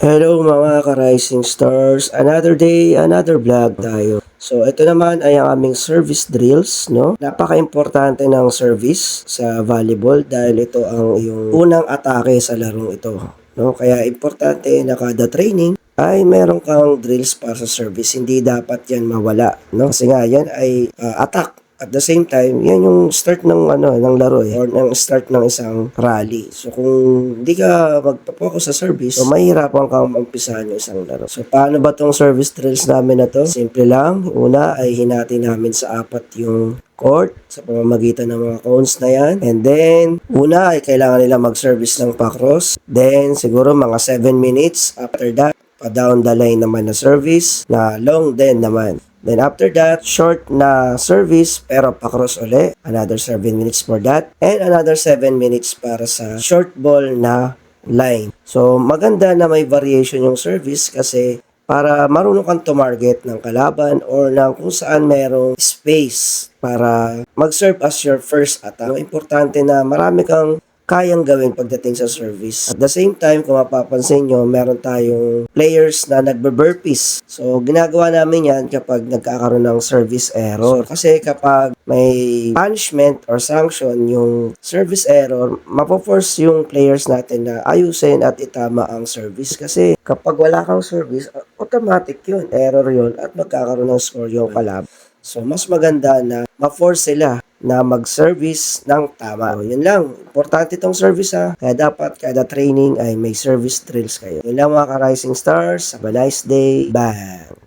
Hello mga ka-Rising Stars, another day, another vlog tayo. So ito naman ay ang aming service drills, no? Napaka-importante ng service sa volleyball dahil ito ang iyong unang atake sa larong ito, no? Kaya importante na kada training ay meron kang drills para sa service. Hindi dapat yan mawala, no? Kasi nga yan ay attack. At the same time, yan yung start ng ng laro or ng start ng isang rally. So kung hindi ka magpo-focus sa service, so mahirapan kang umpisahan yung isang laro. So paano ba tong service drills namin na to? Simple lang. Una ay hinati namin sa 4 yung court sa pamamagitan ng mga cones na yan. And then, una ay kailangan nila mag-service ng pa-cross. Then, siguro mga 7 minutes after that, pa-down the line naman na service na long din naman. Then after that, short na service pero pa-cross uli. Another 7 minutes for that. And another 7 minutes para sa short ball na line. So maganda na may variation yung service kasi para marunong kang tumarget ng kalaban or ng kung saan merong space para mag-serve as your first attack. So, importante na marami kang kayang gawin pagdating sa service. At the same time, kung mapapansin nyo, meron tayong players na nagbe-burpees. So, ginagawa namin yan kapag nagkakaroon ng service error. Kasi kapag may punishment or sanction yung service error, mapoforce yung players natin na ayusin at itama ang service. Kasi kapag wala kang service, automatic yun. Error yun at magkakaroon ng score yung kalaban. So, mas maganda na ma-force sila na mag-service ng tama. So, yun lang. Importante itong service ha. Kaya dapat kada training ay may service drills kayo. Yun lang mga ka-Rising Stars. Have a nice day. Bye!